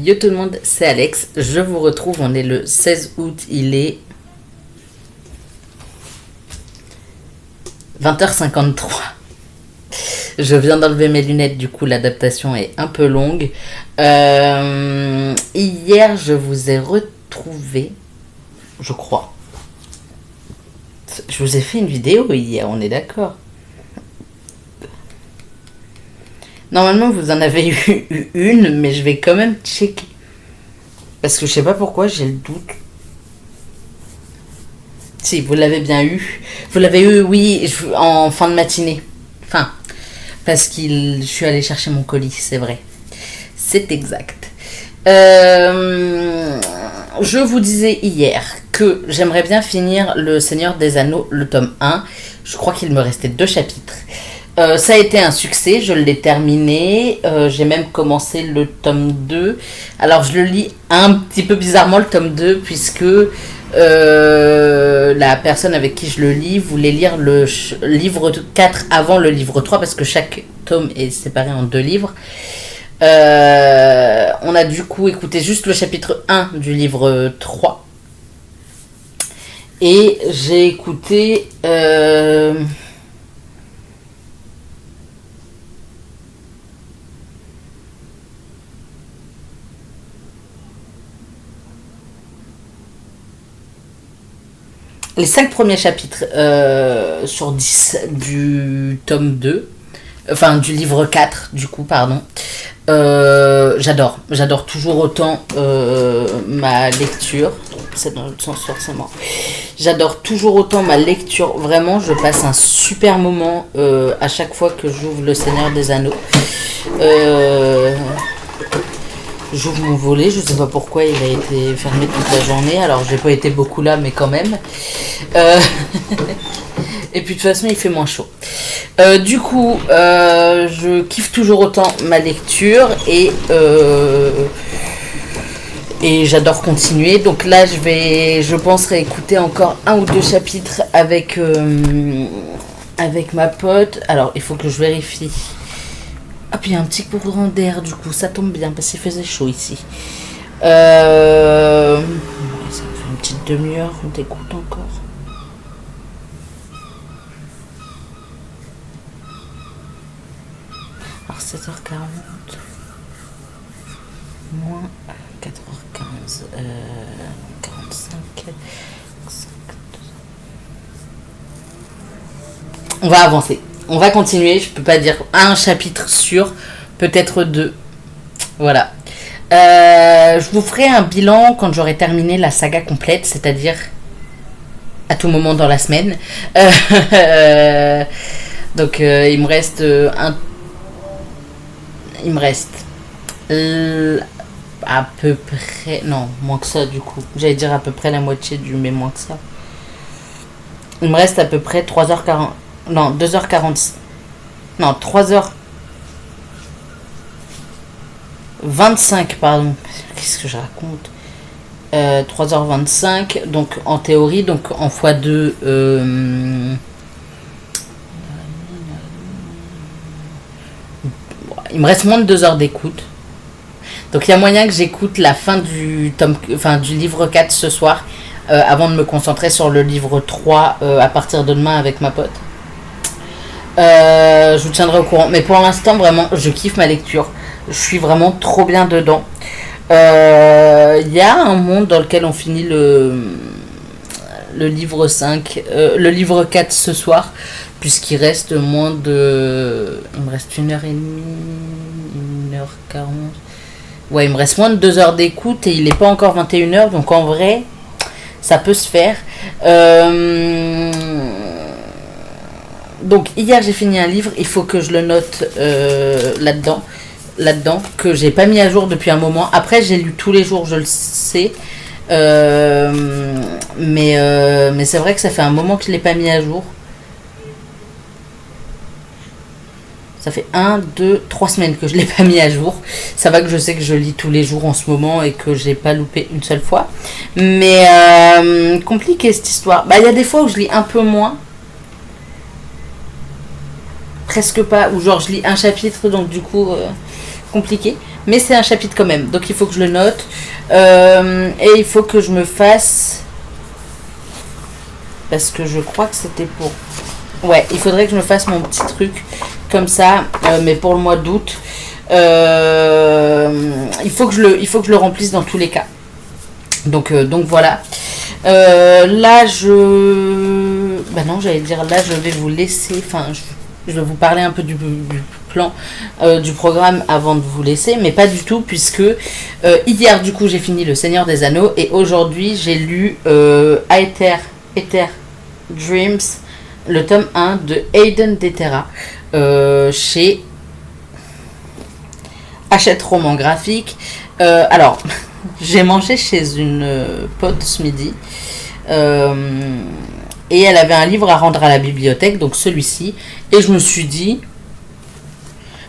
Yo tout le monde, c'est Alex, je vous retrouve, on est le 16 août, il est 20h53. Je viens d'enlever mes lunettes, du coup l'adaptation est un peu longue. Hier je vous ai retrouvé, je crois. Je vous ai fait une vidéo hier, on est d'accord. Normalement, vous en avez eu une, mais je vais quand même checker. Parce que je sais pas pourquoi, j'ai le doute. Si, vous l'avez bien eu. Vous l'avez eu, oui, en fin de matinée. Enfin, parce que je suis allée chercher mon colis, c'est vrai. C'est exact. Je vous disais hier que j'aimerais bien finir Le Seigneur des Anneaux, le tome 1. Je crois qu'il me restait 2 chapitres. Ça a été un succès, je l'ai terminé, j'ai même commencé le tome 2. Alors je le lis un petit peu bizarrement le tome 2 puisque la personne avec qui je le lis voulait lire le livre 4 avant le livre 3 parce que chaque tome est séparé en 2 livres. On a du coup écouté juste le chapitre 1 du livre 3. Et j'ai écouté... les 5 premiers chapitres sur 10 du tome 2, enfin du livre 4 du coup, pardon. J'adore toujours autant ma lecture, c'est dans l'autre sens forcément. J'adore toujours autant ma lecture, vraiment je passe un super moment à chaque fois que j'ouvre Le Seigneur des Anneaux. J'ouvre mon volet, je sais pas pourquoi il a été fermé toute la journée, alors j'ai pas été beaucoup là, mais quand même. Et puis de toute façon, il fait moins chaud. Du coup, je kiffe toujours autant ma lecture et j'adore continuer. Donc là, je pense réécouter encore 1 ou 2 chapitres avec ma pote. Alors, il faut que je vérifie. Ah, puis il y a un petit courant d'air, du coup, ça tombe bien parce qu'il faisait chaud ici. Ça me fait une petite demi-heure, on t'écoute encore. Alors 7h40, moins 4h15, 45. On va avancer. On va continuer, je peux pas dire un chapitre sûr, peut-être 2. Voilà. Je vous ferai un bilan quand j'aurai terminé la saga complète, c'est-à-dire à tout moment dans la semaine. Donc il me reste à peu près, non, moins que ça du coup. J'allais dire à peu près la moitié mais moins que ça. Il me reste à peu près 3h40. Non, 2h40. Non, 3h25, pardon. Qu'est-ce que je raconte 3h25, donc en théorie, donc en x2. Il me reste moins de 2 heures d'écoute. Donc il y a moyen que j'écoute la fin du livre 4 ce soir, avant de me concentrer sur le livre 3 à partir de demain avec ma pote. Je vous tiendrai au courant, mais pour l'instant vraiment je kiffe ma lecture, je suis vraiment trop bien dedans. Il y a un monde dans lequel on finit le livre 5, le livre 4 ce soir, puisqu'il reste moins de... il me reste 1h30, 1h40. Ouais, il me reste moins de 2 heures d'écoute et il n'est pas encore 21h, donc en vrai ça peut se faire. Donc hier j'ai fini un livre, il faut que je le note là-dedans, que j'ai pas mis à jour depuis un moment. Après j'ai lu tous les jours, je le sais, mais c'est vrai que ça fait un moment que je l'ai pas mis à jour. Ça fait 1, 2, 3 semaines que je l'ai pas mis à jour. Ça va que je sais que je lis tous les jours en ce moment et que j'ai pas loupé une seule fois. Mais compliqué cette histoire. Bah il y a des fois où je lis un peu moins. Presque pas, ou genre je lis un chapitre, donc du coup compliqué, mais c'est un chapitre quand même. Donc il faut que je le note. Et il faut que je me fasse... Parce que je crois que c'était pour... Ouais, il faudrait que je me fasse mon petit truc comme ça, mais pour le mois d'août. Il faut que je le remplisse dans tous les cas. Donc voilà. Là, bah non, j'allais dire, là, je vais vous laisser... Enfin, je vais vous parler un peu du plan du programme avant de vous laisser, mais pas du tout, puisque hier, du coup, j'ai fini Le Seigneur des Anneaux, et aujourd'hui, j'ai lu Aether Dreams, le tome 1 de Hayden Detera, chez Hachette Roman Graphique. Alors, j'ai mangé chez une pote ce midi, et elle avait un livre à rendre à la bibliothèque, donc celui-ci, et je me suis dit,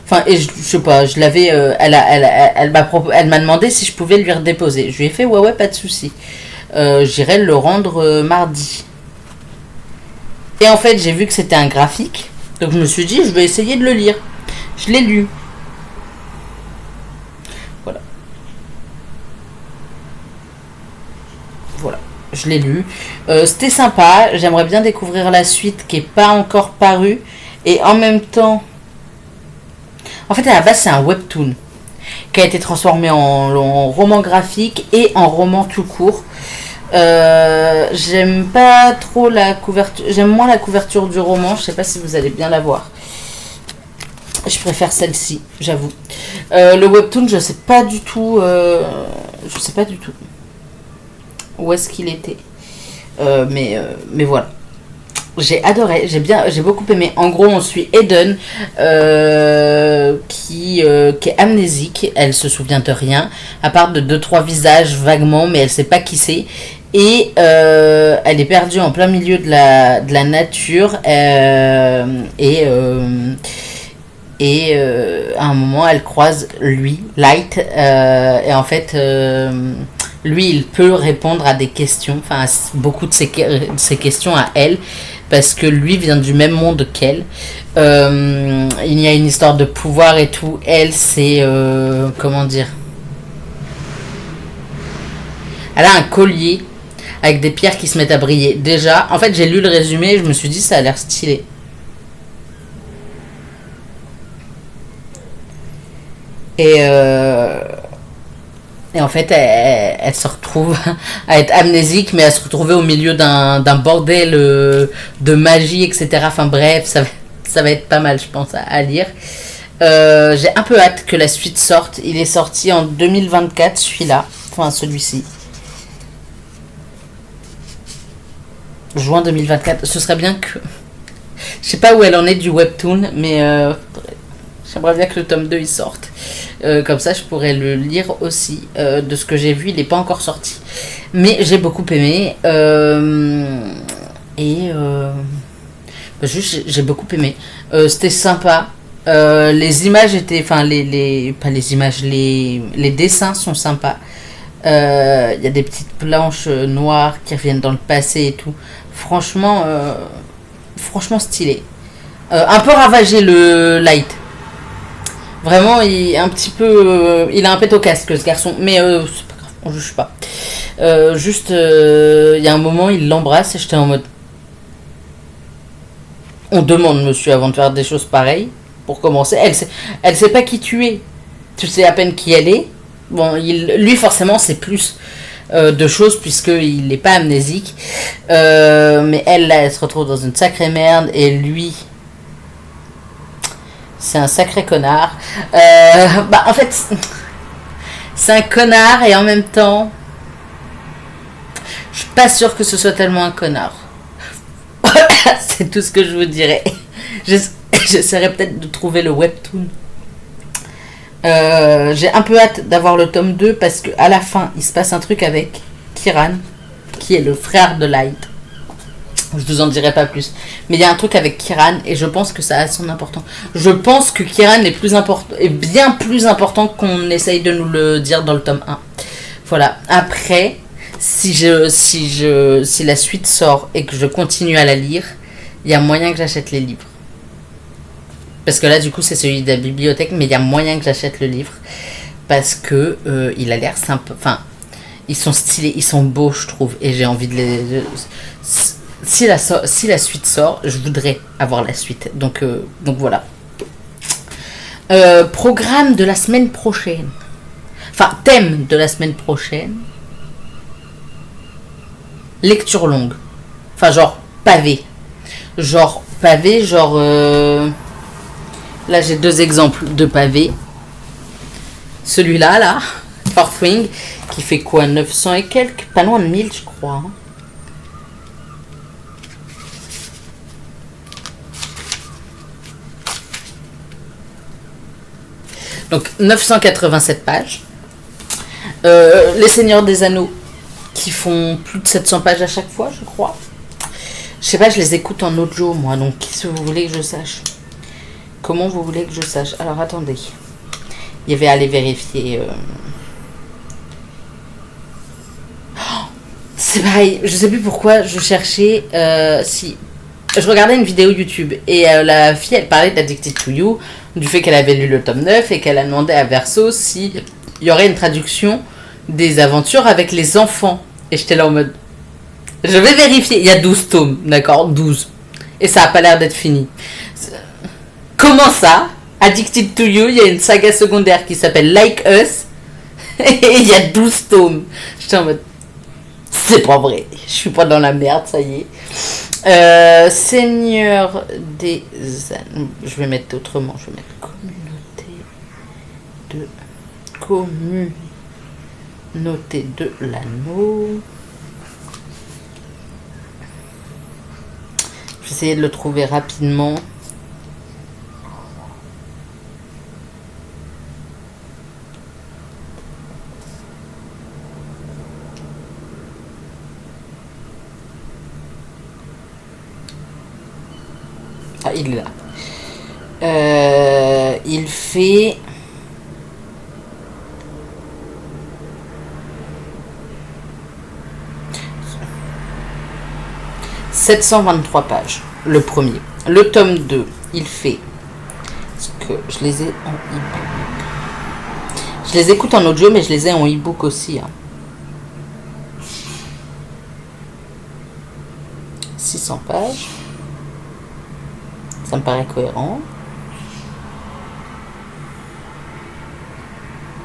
enfin, et je sais pas, je l'avais, elle m'a demandé si je pouvais lui redéposer. Je lui ai fait ouais, pas de souci. J'irai le rendre mardi. Et en fait, j'ai vu que c'était un graphique, donc je me suis dit, je vais essayer de le lire. Je l'ai lu. Voilà, je l'ai lu. C'était sympa. J'aimerais bien découvrir la suite qui n'est pas encore parue. Et en même temps... En fait, à la base, c'est un webtoon qui a été transformé en roman graphique et en roman tout court. J'aime pas trop la couverture. J'aime moins la couverture du roman. Je sais pas si vous allez bien la voir. Je préfère celle-ci, j'avoue. Le webtoon, je sais pas du tout. Je sais pas du tout où est-ce qu'il était. Mais voilà. J'ai adoré, j'ai beaucoup aimé. En gros, on suit Eden qui est amnésique. Elle se souvient de rien, à part de 2-3 visages vaguement, mais elle sait pas qui c'est. Et elle est perdue en plein milieu de la nature. Et à un moment, elle croise lui, Light. Et en fait... lui, il peut répondre à des questions, enfin à beaucoup de ses questions à elle, parce que lui vient du même monde qu'elle. Il y a une histoire de pouvoir et tout. Elle, c'est... comment dire ? Elle a un collier avec des pierres qui se mettent à briller. Déjà, en fait, j'ai lu le résumé et je me suis dit, ça a l'air stylé. Et en fait, elle se retrouve à être amnésique, mais à se retrouver au milieu d'un bordel de magie, etc. Enfin bref, ça va être pas mal, je pense, à lire. J'ai un peu hâte que la suite sorte. Il est sorti en 2024, celui-là. Enfin, celui-ci. Juin 2024. Ce serait bien que... Je sais pas où elle en est du webtoon, mais j'aimerais bien que le tome 2 il sorte. Comme ça, je pourrais le lire aussi. De ce que j'ai vu, il n'est pas encore sorti. Mais j'ai beaucoup aimé. Juste, j'ai beaucoup aimé. C'était sympa. Les images étaient... Enfin, pas les images, les dessins sont sympas. Il y a des petites planches noires qui reviennent dans le passé et tout. Franchement stylé. Un peu ravagé le Light. Vraiment, il est un petit peu... il a un pet au casque, ce garçon. Mais c'est pas grave, on juge pas. Il y a un moment, il l'embrasse et j'étais en mode... On demande, monsieur, avant de faire des choses pareilles. Pour commencer, elle sait pas qui tu es. Tu sais à peine qui elle est. Bon, lui, forcément, c'est plus de choses puisqu'il n'est pas amnésique. Mais elle, là, elle se retrouve dans une sacrée merde. Et lui... C'est un sacré connard. En fait, c'est un connard et en même temps, je suis pas sûre que ce soit tellement un connard. C'est tout ce que je vous dirais. J'essaierai peut-être de trouver le webtoon. J'ai un peu hâte d'avoir le tome 2 parce qu'à la fin, il se passe un truc avec Kiran, qui est le frère de Light. Je vous en dirai pas plus. Mais il y a un truc avec Kiran et je pense que ça a son importance. Je pense que Kiran est bien plus important qu'on essaye de nous le dire dans le tome 1. Voilà. Après, si la suite sort et que je continue à la lire, il y a moyen que j'achète les livres. Parce que là, du coup, c'est celui de la bibliothèque, mais il y a moyen que j'achète le livre. Parce que il a l'air sympa. Enfin, ils sont stylés, ils sont beaux, je trouve. Et j'ai envie de les. Si la suite sort, je voudrais avoir la suite. Donc voilà. Programme de la semaine prochaine. Enfin, thème de la semaine prochaine. Lecture longue. Enfin, genre pavé. Genre pavé, genre. Là, j'ai 2 exemples de pavés. Celui-là, là, Fourth Wing, qui fait quoi, 900 et quelques, pas loin de 1000, je crois. Donc 987 pages. Les Seigneurs des Anneaux, qui font plus de 700 pages à chaque fois, je crois. Je sais pas, je les écoute en audio, moi, donc qu'est-ce que vous voulez que je sache? Comment vous voulez que je sache? Alors attendez. Il y avait à aller vérifier. C'est pareil, je sais plus pourquoi je cherchais. Si. Je regardais une vidéo YouTube et la fille, elle parlait d'Addicted to You, du fait qu'elle avait lu le tome 9 et qu'elle a demandé à Verso s'il y aurait une traduction des aventures avec les enfants. Et j'étais là en mode. Je vais vérifier. Il y a 12 tomes, d'accord? 12. Et ça a pas l'air d'être fini. Comment ça? Addicted to You, il y a une saga secondaire qui s'appelle Like Us. Et il y a 12 tomes. J'étais en mode. C'est pas vrai. Je suis pas dans la merde, ça y est. Seigneur des Anneaux. Je vais mettre autrement. Je vais mettre communauté de l'anneau. Je vais essayer de le trouver rapidement. Ah, il est là. Il fait... « 723 pages, le premier. Le tome 2, il fait... Parce que je les ai en e-book. Je les écoute en audio, mais je les ai en e-book aussi. Hein. 600 pages. Ça me paraît cohérent.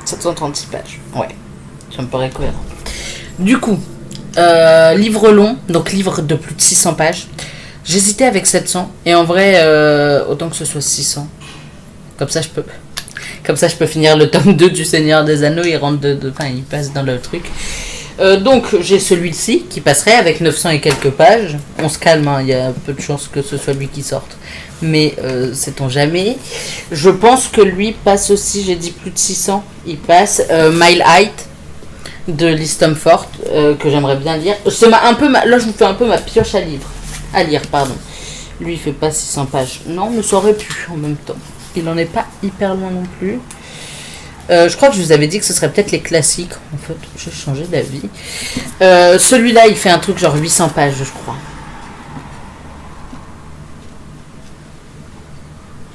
736 pages. Ouais, ça me paraît cohérent. Du coup, livre long, donc livre de plus de 600 pages. J'hésitais avec 700. Et en vrai, autant que ce soit 600. Comme ça, je peux finir le tome 2 du Seigneur des Anneaux. Il passe dans le truc. Donc, j'ai celui-ci qui passerait avec 900 et quelques pages. On se calme, hein, il y a peu de chances que ce soit lui qui sorte. Mais sait-on jamais. Je pense que lui passe aussi, j'ai dit plus de 600. Il passe Mile Height de Liz Tomfort, que j'aimerais bien lire. Là, je vous fais un peu ma pioche à lire, pardon. Lui, il fait pas 600 pages. Non, mais ça aurait pu en même temps. Il en est pas hyper loin non plus. Je crois que je vous avais dit que ce serait peut-être les classiques. En fait, j'ai changé d'avis. Celui-là, il fait un truc genre 800 pages, je crois.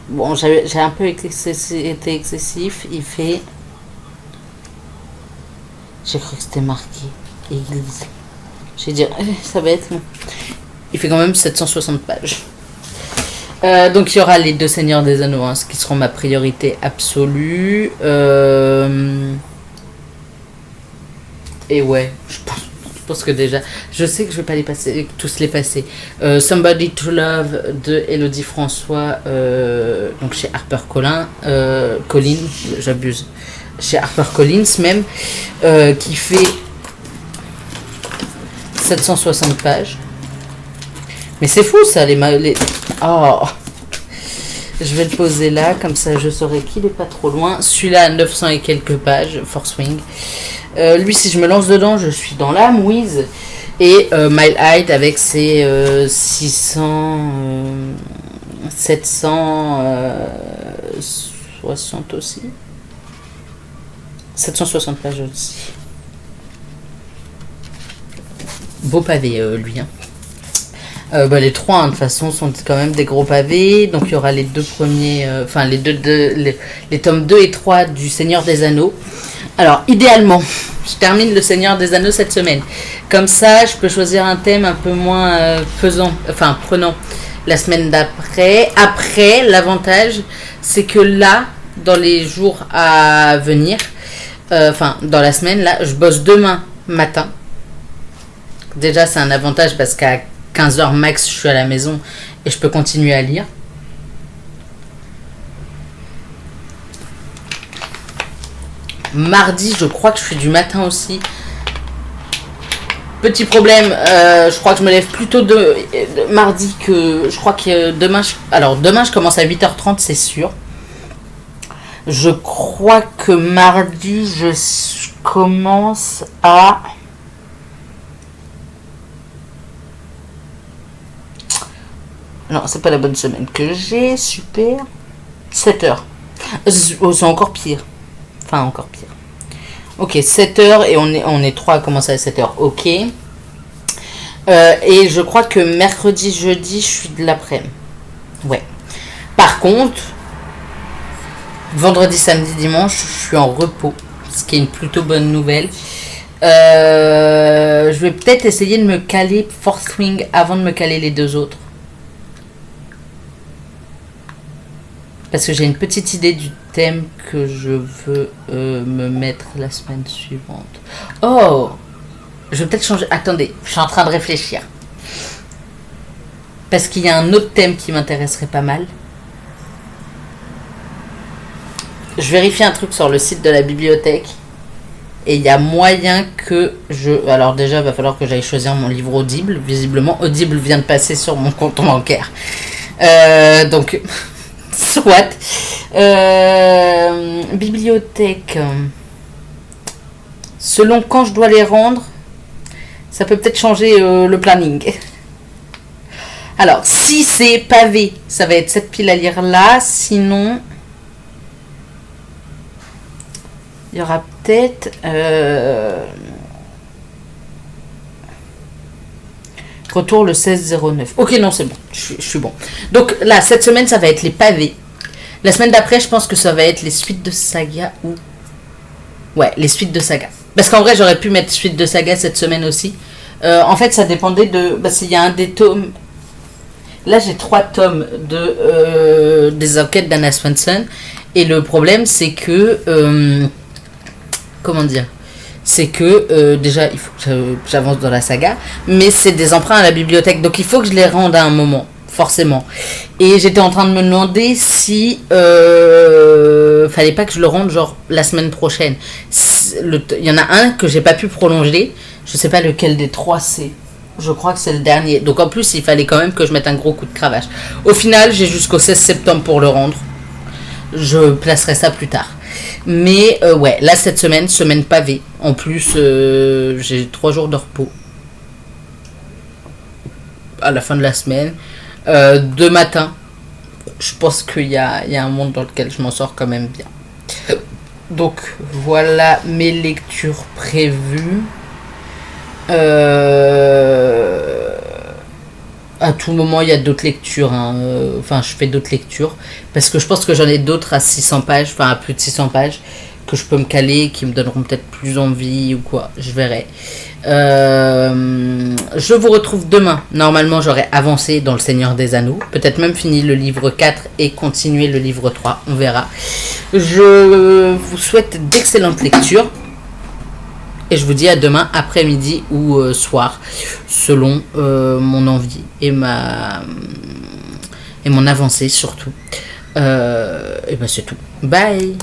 Bon, j'ai un peu été excessif. Il fait... J'ai cru que c'était marqué Église. J'ai dit, ça va être long. Il fait quand même 760 pages. Donc il y aura les 2 Seigneurs des Anneaux, hein, ce qui seront ma priorité absolue. Et ouais, je pense que déjà, je sais que je vais pas tous les passer. Somebody to Love de Elodie François, donc chez HarperCollins, j'abuse, chez HarperCollins même, qui fait 760 pages. Mais c'est fou ça, Oh, je vais le poser là, comme ça je saurai qu'il n'est pas trop loin. Celui-là à 900 et quelques pages, Fourth Wing. Lui, si je me lance dedans, je suis dans la mouise. Et Mile Height avec ses 760 aussi. 760 pages aussi. Beau pavé, lui. Hein. Les trois, hein, de toute façon, sont quand même des gros pavés. Donc, il y aura les deux premiers, les tomes 2 et 3 du Seigneur des Anneaux. Alors, idéalement, je termine le Seigneur des Anneaux cette semaine. Comme ça, je peux choisir un thème un peu moins prenant la semaine d'après. Après, l'avantage, c'est que là, dans les jours à venir, dans la semaine, là, je bosse demain matin. Déjà, c'est un avantage parce qu'à 15h max, je suis à la maison et je peux continuer à lire. Mardi, je crois que je suis du matin aussi. Petit problème, je crois que je me lève plus tôt mardi que... Je crois que demain... demain, je commence à 8h30, c'est sûr. Je crois que mardi, je commence à... Non, c'est pas la bonne semaine que j'ai. Super. 7h. C'est encore pire. Enfin, encore pire. Ok, 7h et on est 3 à commencer à 7h. Ok. Et je crois que mercredi, jeudi, je suis de l'après-midi. Ouais. Par contre, vendredi, samedi, dimanche, je suis en repos. Ce qui est une plutôt bonne nouvelle. Je vais peut-être essayer de me caler Fourth Wing avant de me caler les deux autres. Parce que j'ai une petite idée du thème que je veux me mettre la semaine suivante. Oh! Je vais peut-être changer... Attendez, je suis en train de réfléchir. Parce qu'il y a un autre thème qui m'intéresserait pas mal. Je vérifie un truc sur le site de la bibliothèque. Et il y a moyen que je... Alors déjà, il va falloir que j'aille choisir mon livre Audible. Visiblement, Audible vient de passer sur mon compte bancaire. Donc... Soit. Bibliothèque. Selon quand je dois les rendre, ça peut peut-être changer le planning. Alors, si c'est pavé, ça va être cette pile à lire là. Sinon, il y aura peut-être... Retour le 16-09. Ok, non, c'est bon. Je suis bon. Donc là, cette semaine, ça va être les pavés. La semaine d'après, je pense que ça va être les suites de saga ou... Ouais, les suites de saga. Parce qu'en vrai, j'aurais pu mettre suite de saga cette semaine aussi. En fait, ça dépendait de... Parce qu'il y a un des tomes... Là, j'ai 3 tomes des enquêtes d'Anna Swanson. Et le problème, c'est que... comment dire ? C'est que déjà il faut que j'avance dans la saga, mais c'est des emprunts à la bibliothèque, donc il faut que je les rende à un moment, forcément. Et j'étais en train de me demander si fallait pas que je le rende genre la semaine prochaine. Il y en a un que j'ai pas pu prolonger, je sais pas lequel des 3 c'est. Je crois que c'est le dernier. Donc en plus il fallait quand même que je mette un gros coup de cravache. Au final j'ai jusqu'au 16 septembre pour le rendre. Je placerai ça plus tard. Mais ouais, là cette semaine pavée. En plus, j'ai 3 jours de repos. À la fin de la semaine. 2 matins. Je pense qu'il y a un monde dans lequel je m'en sors quand même bien. Donc voilà mes lectures prévues. À tout moment, il y a d'autres lectures. Enfin, je fais d'autres lectures. Parce que je pense que j'en ai d'autres à 600 pages. Enfin, à plus de 600 pages. Que je peux me caler. Qui me donneront peut-être plus envie ou quoi. Je verrai. Je vous retrouve demain. Normalement, j'aurai avancé dans Le Seigneur des Anneaux. Peut-être même fini le livre 4 et continuer le livre 3. On verra. Je vous souhaite d'excellentes lectures. Et je vous dis à demain après-midi ou soir, selon mon envie et mon avancée surtout. Et ben c'est tout. Bye.